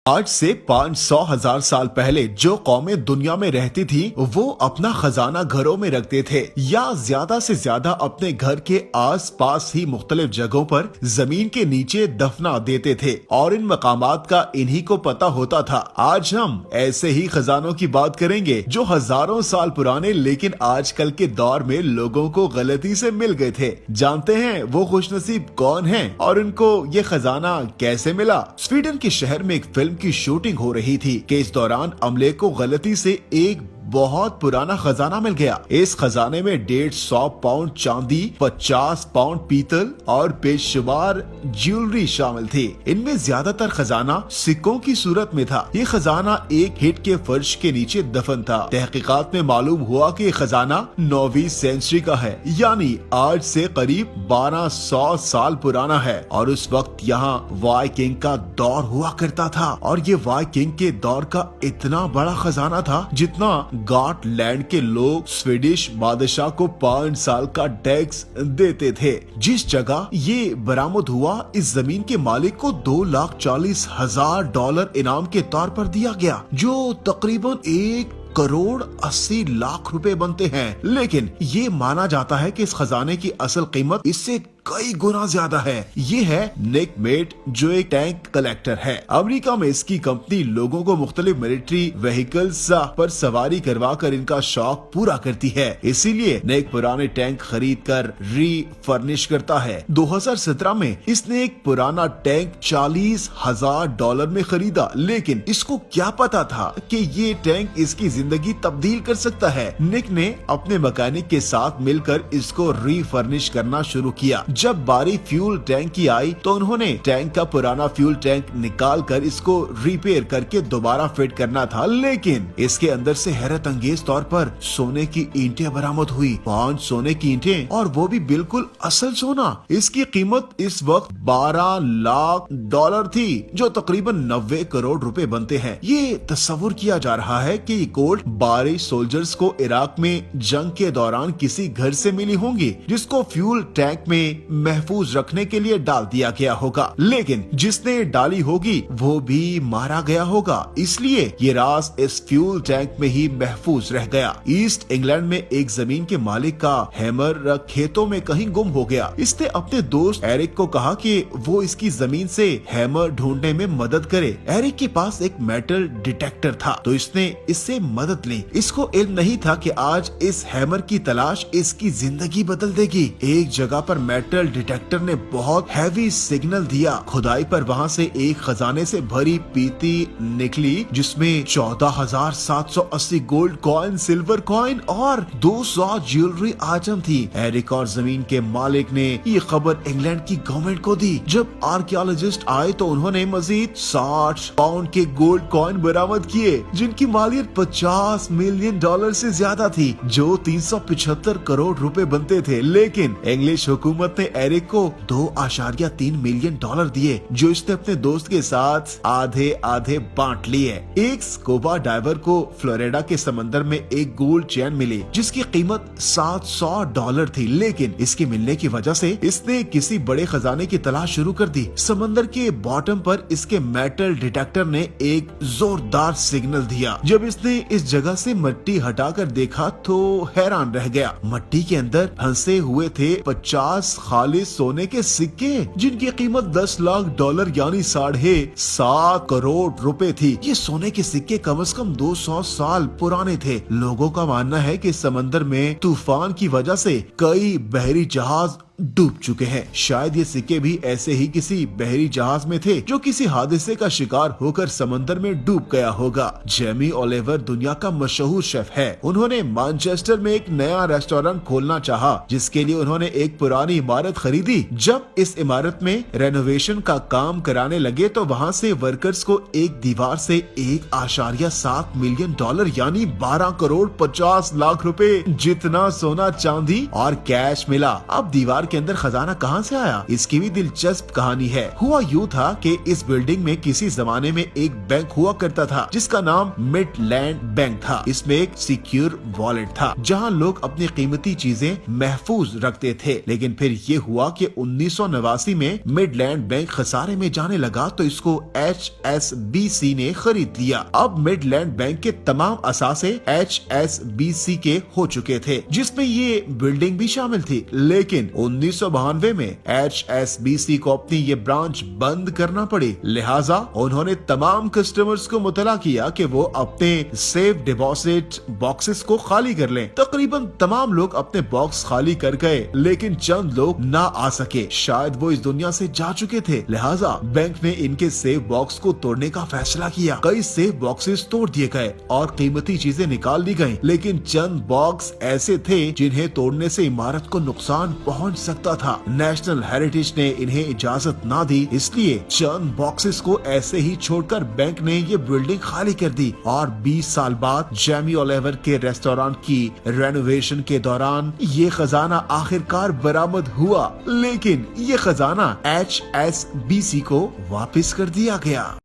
आज से 500,000 साल पहले जो कौमें दुनिया में रहती थी वो अपना खजाना घरों में रखते थे या ज्यादा से ज्यादा अपने घर के आस पास ही मुख्तलिफ जगहों पर जमीन के नीचे दफना देते थे और इन मकामात का इन्हीं को पता होता था। आज हम ऐसे ही खजानों की बात करेंगे जो हजारों साल पुराने लेकिन आजकल के दौर में लोगों को गलती से मिल गए थे। जानते हैं वो खुशनसीब कौन हैं और उनको ये खजाना कैसे मिला। स्वीडन के शहर में एक फिल्म की शूटिंग हो रही थी कि इस दौरान अमले को गलती से एक बहुत पुराना खजाना मिल गया। इस खजाने में 150 पाउंड चांदी, 50 पाउंड पीतल और बेशुमार ज्वेलरी शामिल थी। इनमें ज्यादातर खजाना सिक्कों की सूरत में था। ये खजाना एक हिट के फर्श के नीचे दफन था। तहकीकात में मालूम हुआ कि ये खजाना 9वीं सेंचुरी का है, यानी आज से करीब 1200 साल पुराना है और उस वक्त यहाँ वाइकिंग का दौर हुआ करता था और ये वाइकिंग के दौर का इतना बड़ा खजाना था जितना गॉटलैंड के लोग स्वीडिश बादशाह को 5 साल का टैक्स देते थे। जिस जगह ये बरामद हुआ इस जमीन के मालिक को $2,40,000 इनाम के तौर पर दिया गया, जो तकरीबन 1,80,00,000 रुपए बनते हैं। लेकिन ये माना जाता है कि इस खजाने की असल कीमत इससे कई गुना ज्यादा है। ये है निक मेट, जो एक टैंक कलेक्टर है। अमेरिका में इसकी कंपनी लोगों को मुख्तलिफ मिलिट्री व्हीकल्स पर सवारी करवा कर इनका शौक पूरा करती है। इसीलिए निक पुराने टैंक खरीद कर रीफर्निश करता है। 2017 में इसने एक पुराना टैंक $40,000 में खरीदा, लेकिन इसको क्या पता था कि ये टैंक इसकी जिंदगी तब्दील कर सकता है। निक ने अपने मैकेनिक के साथ मिलकर इसको रीफर्निश करना शुरू किया। जब बारी फ्यूल टैंक की आई तो उन्होंने टैंक का पुराना फ्यूल टैंक निकाल कर इसको रिपेयर करके दोबारा फिट करना था, लेकिन इसके अंदर से हैरत अंगेज तौर पर सोने की ईंटें बरामद हुई। 5 सोने की ईंटें, और वो भी बिल्कुल असल सोना। इसकी कीमत इस वक्त $12,00,000 थी, जो तकरीबन 90 करोड़ रुपए बनते हैं। ये तस्वुर किया जा रहा है कि गोल्ड 12 सोल्जर्स को इराक में जंग के दौरान किसी घर से मिली होंगी, जिसको फ्यूल टैंक में महफूज रखने के लिए डाल दिया गया होगा, लेकिन जिसने डाली होगी वो भी मारा गया होगा, इसलिए ये राज इस फ्यूल टैंक में ही महफूज रह गया। ईस्ट इंग्लैंड में एक जमीन के मालिक का हैमर खेतों में कहीं गुम हो गया। इसने अपने दोस्त एरिक को कहा कि वो इसकी जमीन से हैमर ढूंढने में मदद करे। एरिक के पास एक मेटल डिटेक्टर था, तो इसने इससे मदद ली। इसको इल्म नहीं था कि आज इस हैमर की तलाश इसकी जिंदगी बदल देगी। एक जगह पर मेटल डिटेक्टर ने बहुत हैवी सिग्नल दिया। खुदाई पर वहाँ से एक खजाने से भरी पीती निकली, जिसमें 14,780 गोल्ड कॉइन, सिल्वर कॉइन और 200 ज्वेलरी आइटम थी। एरिक और जमीन के मालिक ने ये खबर इंग्लैंड की गवर्नमेंट को दी। जब आर्कियोलॉजिस्ट आए तो उन्होंने मजीद 60 पाउंड के गोल्ड कॉइन बरामद किए, जिनकी मालियत $50 मिलियन से ज्यादा थी, जो 375 करोड़ रुपए बनते थे। लेकिन इंग्लिश हुकूमत ने एरिक को $2.3 मिलियन दिए, जो इसने अपने दोस्त के साथ आधे आधे बांट लिए। एक स्कूबा डाइवर को फ्लोरिडा के समंदर में एक गोल्ड चेन मिली, जिसकी कीमत $700 थी, लेकिन इसके मिलने की वजह से इसने किसी बड़े खजाने की तलाश शुरू कर दी। समंदर के बॉटम पर इसके मेटल डिटेक्टर ने एक जोरदार सिग्नल दिया। जब इसने इस जगह से मिट्टी हटाकर देखा तो हैरान रह गया। मिट्टी के अंदर फंसे हुए थे 50 खालिस सोने के सिक्के, जिनकी कीमत $10,00,000 यानी 7.5 करोड़ रुपए थी। ये सोने के सिक्के कम से कम 200 साल पुराने थे। लोगों का मानना है कि समंदर में तूफान की वजह से कई बहरी जहाज डूब चुके हैं। शायद ये सिक्के भी ऐसे ही किसी बहरी जहाज में थे जो किसी हादसे का शिकार होकर समंदर में डूब गया होगा। जेमी ओलिवर दुनिया का मशहूर शेफ है। उन्होंने मैनचेस्टर में एक नया रेस्टोरेंट खोलना चाहा, जिसके लिए उन्होंने एक पुरानी इमारत खरीदी। जब इस इमारत में रेनोवेशन का काम कराने लगे तो वहाँ से वर्कर्स को एक दीवार से $1.7 मिलियन यानी 12,50,00,000 रुपए जितना सोना, चांदी और कैश मिला। अब दीवार के अंदर खजाना कहां से आया, इसकी भी दिलचस्प कहानी है। हुआ यूं था कि इस बिल्डिंग में किसी जमाने में एक बैंक हुआ करता था जिसका नाम मिडलैंड बैंक था। इसमें एक सिक्योर वॉलेट था जहां लोग अपनी कीमती चीजें महफूज रखते थे। लेकिन फिर ये हुआ कि 1989 में मिडलैंड बैंक खसारे में जाने लगा तो इसको HSBC ने खरीद लिया। अब मिडलैंड बैंक के तमाम असासे HSBC के हो चुके थे, जिसमें ये बिल्डिंग भी शामिल थी। लेकिन 1992 में HSBC को अपनी ये ब्रांच बंद करना पड़ी। लिहाजा उन्होंने तमाम कस्टमर्स को मुतला किया कि वो अपने सेफ डिपॉजिट बॉक्सेस को खाली कर लें। तकरीबन तमाम लोग अपने बॉक्स खाली कर गए, लेकिन चंद लोग ना आ सके, शायद वो इस दुनिया से जा चुके थे। लिहाजा बैंक ने इनके सेफ बॉक्स को तोड़ने का फैसला किया। कई सेफ बॉक्सेस तोड़ दिए गए और कीमती चीजें निकाल दी गयी, लेकिन चंद बॉक्स ऐसे थे जिन्हें तोड़ने से इमारत को नुकसान पहुंच सकता था। नेशनल हेरिटेज ने इन्हें इजाजत ना दी, इसलिए चंद बॉक्सेस को ऐसे ही छोड़कर बैंक ने ये बिल्डिंग खाली कर दी। और 20 साल बाद जैमी ओलिवर के रेस्टोरेंट की रेनोवेशन के दौरान ये खजाना आखिरकार बरामद हुआ, लेकिन ये खजाना HSBC को वापस कर दिया गया।